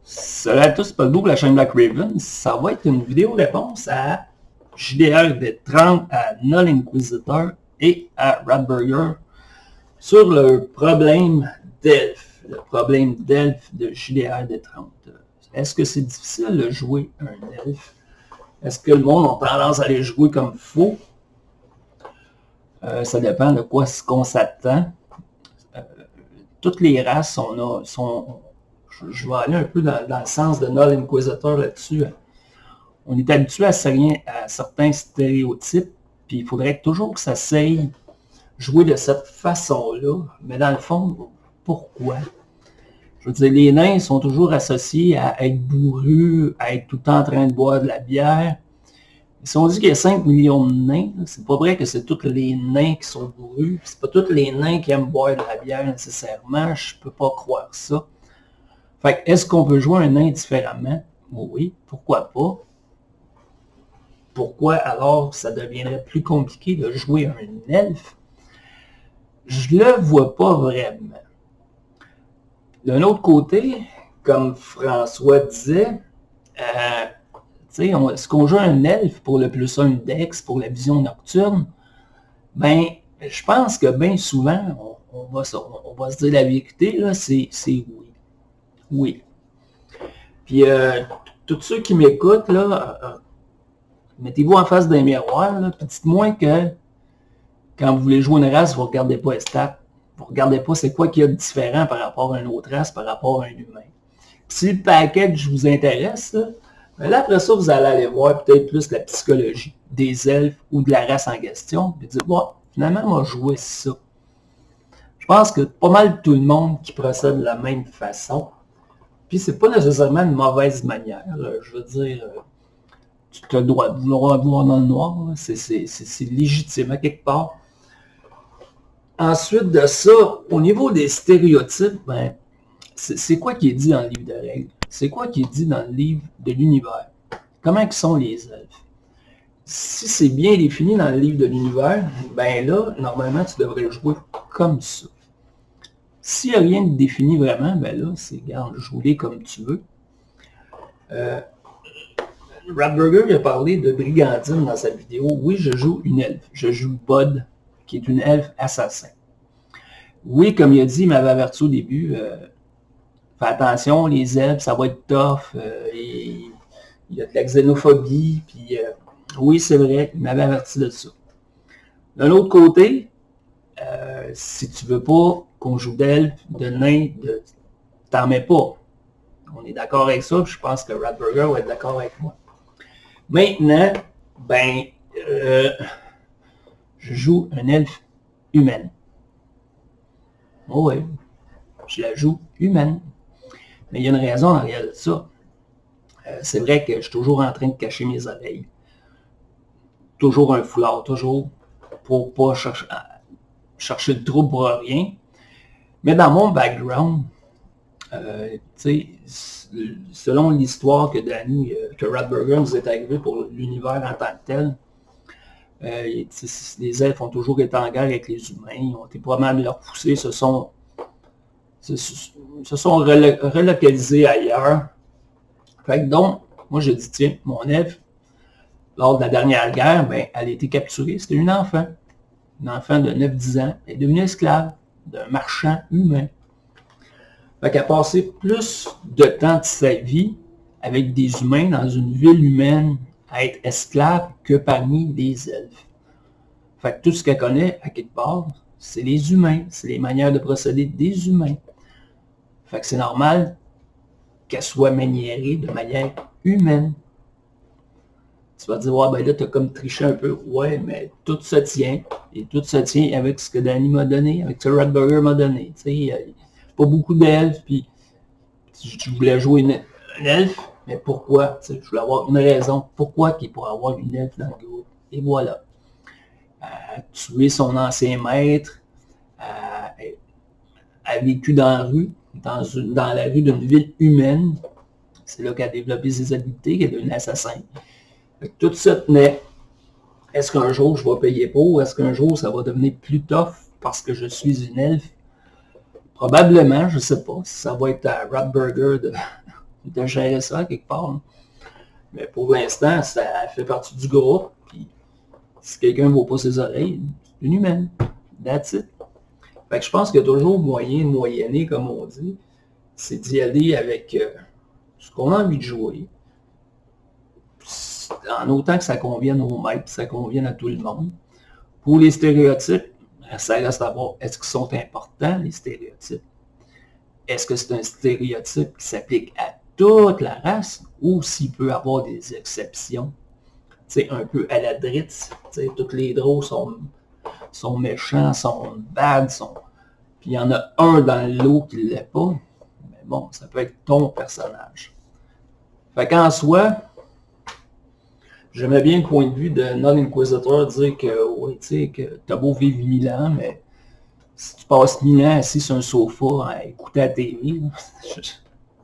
Salut à tous, c'est Paul Beau de la chaîne Black Raven. Ça va être une vidéo réponse à JDR des 30, à Null Inquisitor et à Ratburger sur le problème d'Elf. Le problème d'Elf de JDR des 30. Est-ce que c'est difficile de jouer un Elf? Est-ce que le monde a tendance à les jouer comme faux? Ça dépend de quoi qu'on s'attend. Toutes les races sont je vais aller un peu dans le sens de Null Inquisitor là-dessus. On est habitué à certains stéréotypes, puis il faudrait toujours que ça s'aille jouer de cette façon-là. Mais dans le fond, pourquoi? Je veux dire, les nains sont toujours associés à être bourrus, à être tout le temps en train de boire de la bière. Et si on dit qu'il y a 5 millions de nains, c'est pas vrai que c'est tous les nains qui sont bourrus, c'est pas tous les nains qui aiment boire de la bière nécessairement, je peux pas croire ça. Fait que, est-ce qu'on peut jouer un nain différemment? Oui, pourquoi pas? Pourquoi alors ça deviendrait plus compliqué de jouer un elfe? Je le vois pas vraiment. D'un autre côté, comme François disait, est-ce qu'on joue un elfe pour le +1 dex, pour la vision nocturne? Ben, je pense que bien souvent, on va se dire la vérité, là, c'est oui. Oui. Puis, tous ceux qui m'écoutent, là, mettez-vous en face d'un miroir, là, puis dites-moi que quand vous voulez jouer une race, vous ne regardez pas les stats. Vous ne regardez pas c'est quoi qu'il y a de différent par rapport à une autre race, par rapport à un humain. Puis si le package vous intéresse, là, après ça, vous allez aller voir peut-être plus la psychologie des elfes ou de la race en question, puis dire, bon, finalement, on va jouer ça. Je pense que pas mal tout le monde qui procède de la même façon. Puis c'est pas nécessairement une mauvaise manière. Je veux dire, tu as le droit de vouloir voir dans le noir. C'est légitime à quelque part. Ensuite de ça, au niveau des stéréotypes, ben, c'est quoi qui est dit dans le livre de règles? C'est quoi qui est dit dans le livre de l'univers? Comment sont les elfes? Si c'est bien défini dans le livre de l'univers, ben là, normalement, tu devrais jouer comme ça. S'il n'y a rien de défini vraiment, ben là, c'est, regarde, jouer comme tu veux. Ratburger a parlé de brigandine dans sa vidéo. Oui, je joue une elfe. Je joue Bud, qui est une elfe assassin. Oui, comme il a dit, il m'avait averti au début, fais attention, les elfes, ça va être tough. Il y a de la xénophobie, puis oui, c'est vrai, il m'avait averti de ça. D'un autre côté, si tu veux pas qu'on joue d'elfe, de nain, t'en mets pas. On est d'accord avec ça, je pense que Ratburger va être d'accord avec moi. Maintenant, ben, je joue un elfe humaine. Oh oui, je la joue humaine. Mais il y a une raison en arrière de ça. C'est vrai que je suis toujours en train de cacher mes oreilles. Toujours un foulard, toujours pour pas chercher le trou pour rien. Mais dans mon background, selon l'histoire que que Ratburger nous est arrivé pour l'univers en tant que tel, les elfes ont toujours été en guerre avec les humains, ils ont été pas mal de leur pousser, se sont relocalisés ailleurs. Fait que donc, moi je dis, tiens, mon elfe, lors de la dernière guerre, ben, elle a été capturée, c'était une enfant de 9-10 ans, elle est devenue esclave d'un marchand humain. Fait qu'elle a passé plus de temps de sa vie avec des humains dans une ville humaine à être esclave que parmi les elfes. Fait que tout ce qu'elle connaît, à quelque part, c'est les humains, c'est les manières de procéder des humains. Fait que c'est normal qu'elle soit maniérée de manière humaine. Tu vas te dire, ouais, ben là, t'as comme triché un peu. Ouais, mais tout se tient. Et tout se tient avec ce que Danny m'a donné, avec ce que Ratburger m'a donné. Tu sais, pas beaucoup d'elfes, puis je voulais jouer un elfe, mais pourquoi? Je voulais avoir une raison. Pourquoi qu'il pourrait avoir une elfe dans le groupe? Et voilà. Tuer son ancien maître, a vécu dans la rue, dans la rue d'une ville humaine. C'est là qu'elle a développé ses habiletés, qu'elle est devenu assassin. Tout ça tenait. Est-ce qu'un jour je vais payer pour? Est-ce qu'un jour ça va devenir plus tough parce que je suis une elfe? Probablement, je ne sais pas. Ça va être à Ratburger de gérer ça quelque part. Hein. Mais pour l'instant, ça fait partie du groupe. Puis si quelqu'un ne vaut pas ses oreilles, c'est une humaine. That's it. Fait que je pense qu'il y a toujours moyen de moyenner, comme on dit. C'est d'y aller avec ce qu'on a envie de jouer. En autant que ça convienne aux maîtres, que ça convienne à tout le monde. Pour les stéréotypes, ça reste à voir, est-ce qu'ils sont importants, les stéréotypes? Est-ce que c'est un stéréotype qui s'applique à toute la race ou s'il peut y avoir des exceptions? C'est un peu à la drite. Tous les drôles sont méchants, sont bad, puis il y en a un dans l'eau qui ne l'est pas. Mais bon, ça peut être ton personnage. Fait qu'en soi, j'aimais bien le point de vue de Non-Inquisitor dire que, oui, tu sais, que t'as beau vivre 1000 ans, mais si tu passes 1000 ans assis sur un sofa à écouter la TV, vous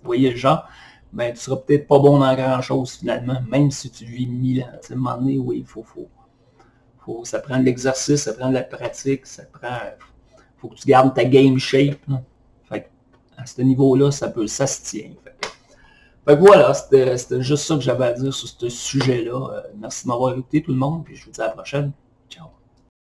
voyez le genre, ben tu seras peut-être pas bon dans grand-chose finalement, même si tu vis 1000 ans. Tu sais, à un moment donné, oui, ça prend de l'exercice, ça prend de la pratique, faut que tu gardes ta game shape. Là. Fait que, à ce niveau-là, ça se tient. Fait que voilà, c'était juste ça que j'avais à dire sur ce sujet-là. Merci de m'avoir écouté tout le monde, puis je vous dis à la prochaine. Ciao.